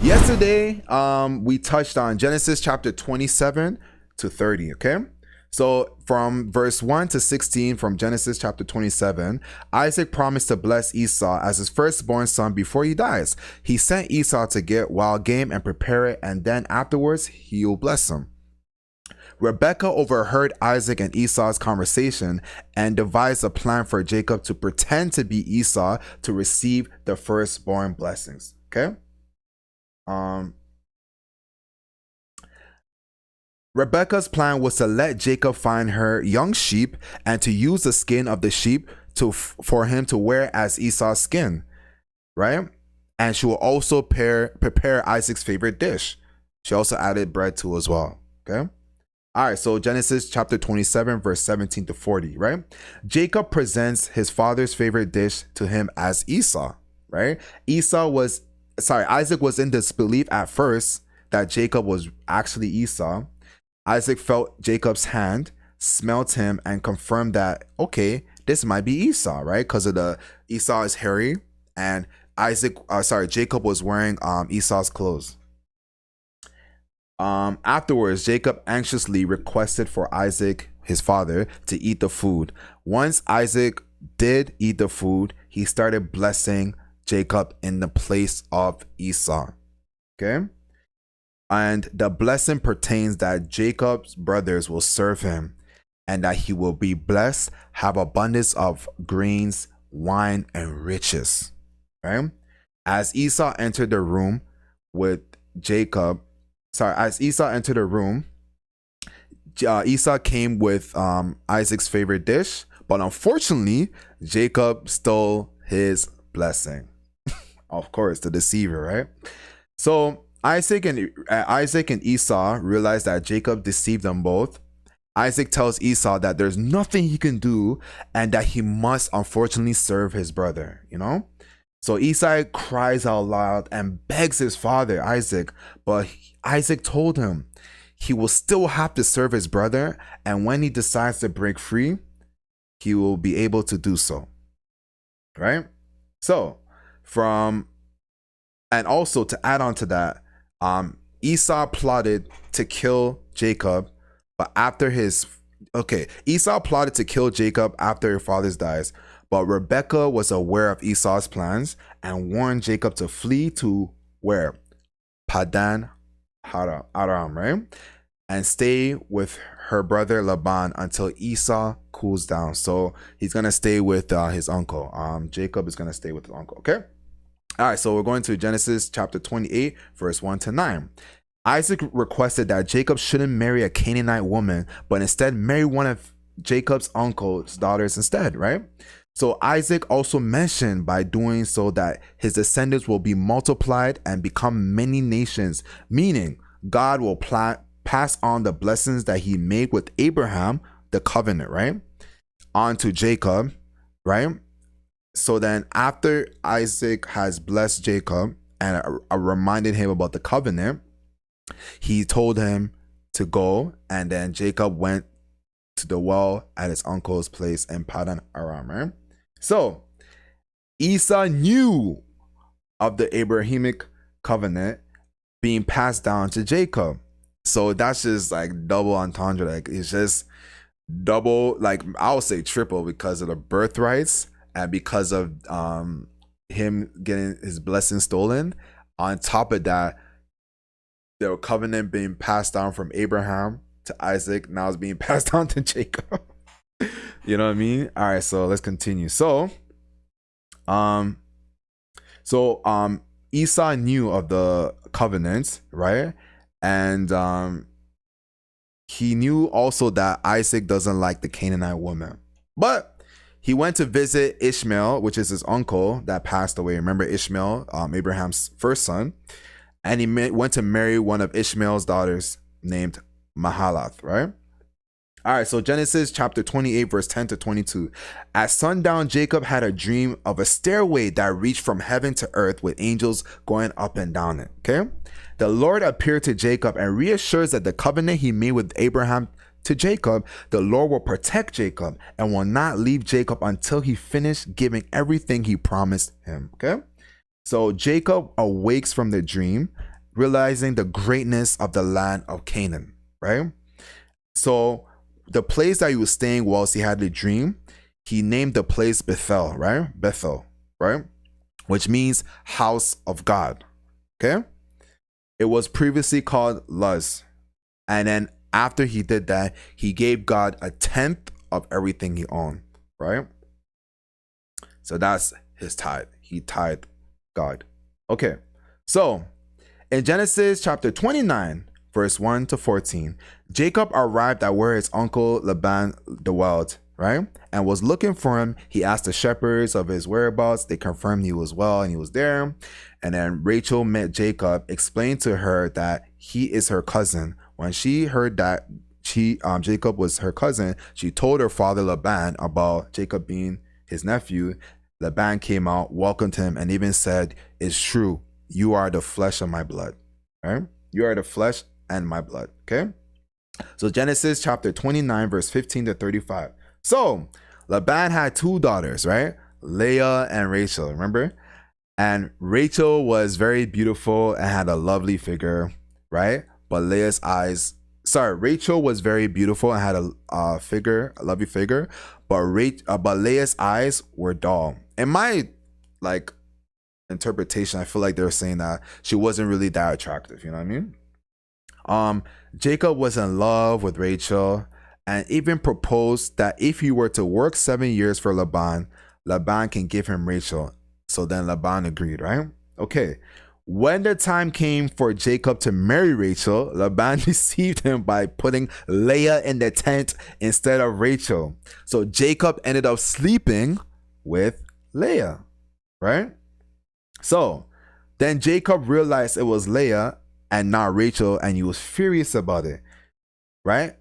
Yesterday, we touched on Genesis chapter 27 to 30, okay? So from verse 1 to 16 from Genesis chapter 27, Isaac promised to bless Esau as his firstborn son before he dies. He sent Esau to get wild game and prepare it, and then afterwards he'll bless him. Rebekah overheard Isaac and Esau's conversation and devised a plan for Jacob to pretend to be Esau to receive the firstborn blessings, okay? Rebekah's plan was to let Jacob find her young sheep and to use the skin of the sheep for him to wear as Esau's skin, right? And she will also prepare Isaac's favorite dish. She also added bread too as well, okay? All right, so Genesis chapter 27, verse 17 to 40, right? Jacob presents his father's favorite dish to him as Esau, right? Isaac was in disbelief at first that Jacob was actually Esau. Isaac felt Jacob's hand, smelt him, and confirmed that, okay, this might be Esau, right? Because Esau is hairy, and Jacob was wearing Esau's clothes. Afterwards, Jacob anxiously requested for Isaac, his father, to eat the food. Once Isaac did eat the food, he started blessing Jacob in the place of Esau. Okay? And the blessing pertains that Jacob's brothers will serve him and that he will be blessed, have abundance of grains, wine, and riches. Right? As Esau entered the room, Esau came with Isaac's favorite dish, but unfortunately, Jacob stole his blessing. Of course, the deceiver, right? So Isaac and Esau realized that Jacob deceived them both. Isaac tells Esau that there's nothing he can do and that he must unfortunately serve his brother, So Esau cries out loud and begs his father, Isaac, but Isaac told him he will still have to serve his brother, and when he decides to break free, he will be able to do so. Right? So, and also to add on to that, Esau plotted to kill Jacob, but Esau plotted to kill Jacob after his father dies, but Rebekah was aware of Esau's plans and warned Jacob to flee to where? Padan Aram, right? And stay with her brother Laban until Esau cools down. So he's going to stay with his uncle. Jacob is going to stay with his uncle, okay? All right, so we're going to Genesis chapter 28, verse 1 to 9. Isaac requested that Jacob shouldn't marry a Canaanite woman, but instead marry one of Jacob's uncle's daughters instead, right? So Isaac also mentioned by doing so that his descendants will be multiplied and become many nations, meaning God will pass on the blessings that he made with Abraham, the covenant, right? On to Jacob, right? So then after Isaac has blessed Jacob and reminded him about the covenant, he told him to go, and then Jacob went to the well at his uncle's place in Padan Aram, right? So Esau knew of the Abrahamic covenant being passed down to Jacob. So that's just like double entendre. Like it's just double, like I would say triple, because of the birthrights and because of him getting his blessing stolen. On top of that, the covenant being passed down from Abraham to Isaac now is being passed on to Jacob. You know what I mean? All right, so let's continue. So Esau knew of the covenants, right? And he knew also that Isaac doesn't like the Canaanite woman. But he went to visit Ishmael, which is his uncle that passed away. Remember Ishmael, Abraham's first son? And he went to marry one of Ishmael's daughters named Mahalath, right? All right, so Genesis chapter 28, verse 10 to 22. At sundown, Jacob had a dream of a stairway that reached from heaven to earth with angels going up and down it, okay? The Lord appeared to Jacob and reassures that the covenant he made with Abraham to Jacob, the Lord will protect Jacob and will not leave Jacob until he finished giving everything he promised him, okay? So Jacob awakes from the dream realizing the greatness of the land of Canaan, right? So the place that he was staying whilst he had the dream, he named the place Bethel, right? Bethel, right? Which means house of God. Okay. It was previously called Luz. And then after he did that, he gave God a tenth of everything he owned, right? So that's his tithe. He tithed God. Okay. So in Genesis chapter 29, verse 1 to 14, Jacob arrived at where his uncle Laban dwelled, right? And was looking for him. He asked the shepherds of his whereabouts. They confirmed he was well and he was there. And then Rachel met Jacob, explained to her that he is her cousin. When she heard that Jacob was her cousin, she told her father Laban about Jacob being his nephew. Laban came out, welcomed him, and even said, "It's true, you are the flesh of my blood." Right? You are the flesh and my blood. Okay. So Genesis chapter 29, verse 15 to 35. So Laban had two daughters, right? Leah and Rachel, remember? And Rachel was very beautiful and had a lovely figure, right? But Rachel was very beautiful and had a lovely figure, but Leah's eyes were dull. In my interpretation, I feel like they were saying that she wasn't really that attractive. You know what I mean? Jacob was in love with Rachel and even proposed that if he were to work 7 years for Laban, Laban can give him Rachel. So then Laban agreed, right? Okay. When the time came for Jacob to marry Rachel, Laban deceived him by putting Leah in the tent instead of Rachel. So Jacob ended up sleeping with Leah, right? So then Jacob realized it was Leah and not Rachel, and he was furious about it, right?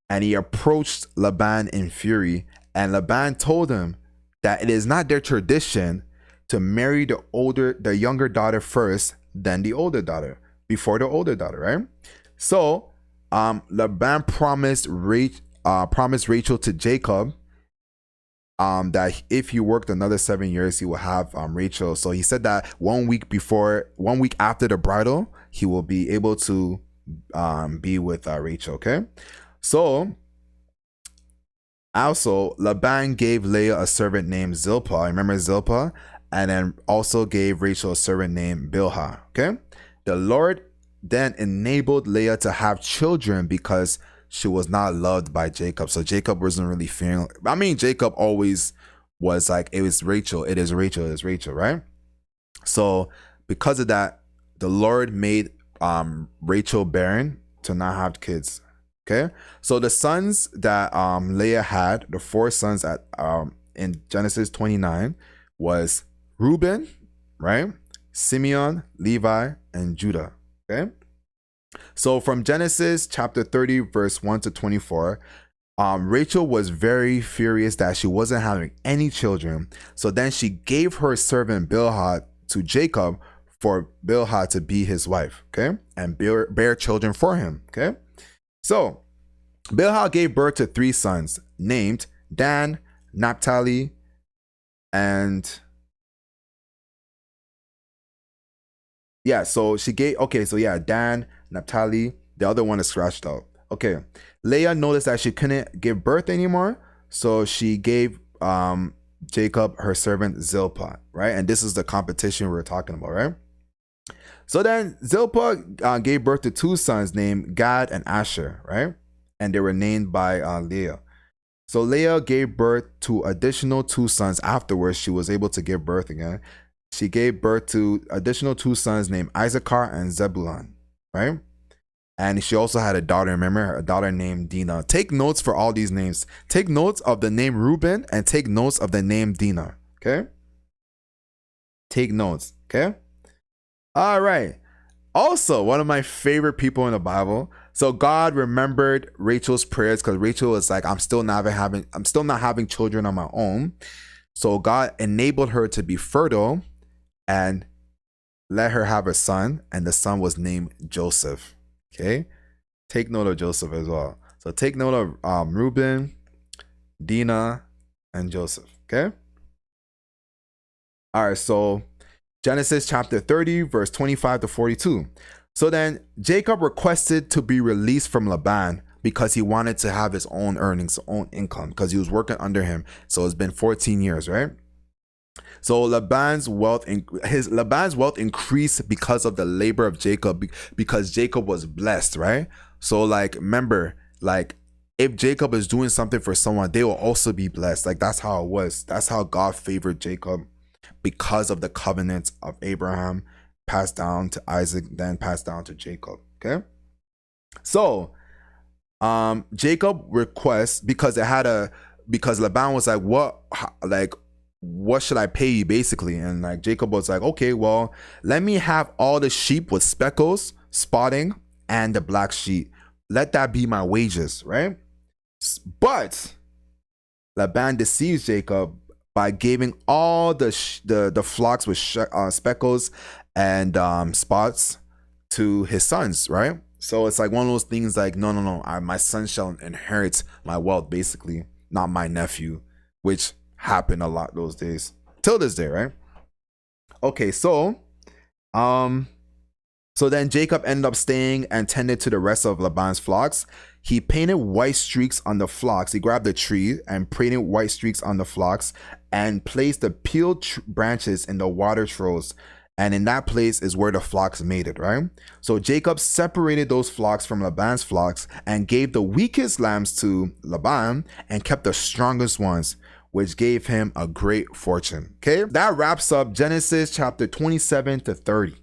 And he approached Laban in fury, and Laban told him that it is not their tradition to marry the younger daughter first, then the older daughter, before the older daughter, right? So Laban promised Rachel to Jacob, that if he worked another 7 years, he will have Rachel. So he said that 1 week after the bridal, he will be able to be with Rachel. Okay. So also Laban gave Leah a servant named Zilpah. Remember Zilpah? And then also gave Rachel a servant named Bilhah. Okay. The Lord then enabled Leah to have children because she was not loved by Jacob. So Jacob wasn't really feeling. I mean, Jacob always was like, it is Rachel, right? So because of that, the Lord made Rachel barren to not have kids. Okay. So the sons that Leah had, the 4 sons in Genesis 29 was Reuben, right? Simeon, Levi, and Judah. Okay. So from Genesis chapter 30, verse 1 to 24, Rachel was very furious that she wasn't having any children. So then she gave her servant Bilhah to Jacob for Bilhah to be his wife, okay? And bear children for him, okay? So Bilhah gave birth to 3 sons named Dan, Naphtali, and Dan, Naphtali. The other one is scratched out. Okay. Leah noticed that she couldn't give birth anymore, so she gave Jacob her servant Zilpah, right? And this is the competition we were talking about, right? So then Zilpah gave birth to 2 sons named Gad and Asher, right? And they were named by Leah. So Leah gave birth to additional 2 sons afterwards. She was able to give birth again. She gave birth to additional 2 sons named Issachar and Zebulun, right? And she also had a daughter, remember, a daughter named Dinah. Take notes for all these names. Take notes of the name Reuben and take notes of the name Dinah, okay? Take notes, okay? All right. Also, one of my favorite people in the Bible. So God remembered Rachel's prayers because Rachel was like, I'm still not having children on my own. So God enabled her to be fertile and let her have a son, and the son was named Joseph. Okay, take note of Joseph as well. So take note of Reuben, Dinah, and Joseph. Okay. All right. So Genesis chapter 30, verse 25 to 42. So then Jacob requested to be released from Laban because he wanted to have his own earnings, own income, because he was working under him. So it's been 14 years, right? So Laban's wealth increased because of the labor of Jacob, because Jacob was blessed, right? So like, remember, like, if Jacob is doing something for someone, they will also be blessed. Like, that's how it was. That's how God favored Jacob, because of the covenant of Abraham, passed down to Isaac, then passed down to Jacob. Okay. So Jacob requests, because Laban was like, what should I pay you, basically? And like, Jacob was like, okay, well, let me have all the sheep with speckles, spotting, and the black sheep. Let that be my wages, right? But Laban deceives Jacob by giving all the flocks with speckles and spots to his sons, right? So it's like one of those things like, no, my son shall inherit my wealth, basically, not my nephew, which happened a lot those days, till this day, right? Okay, so then Jacob ended up staying and tended to the rest of Laban's flocks. He painted white streaks on the flocks. He grabbed a tree and painted white streaks on the flocks and placed the peeled branches in the water troughs. And in that place is where the flocks mated, right? So Jacob separated those flocks from Laban's flocks and gave the weakest lambs to Laban and kept the strongest ones, which gave him a great fortune. Okay, that wraps up Genesis chapter 27 to 30.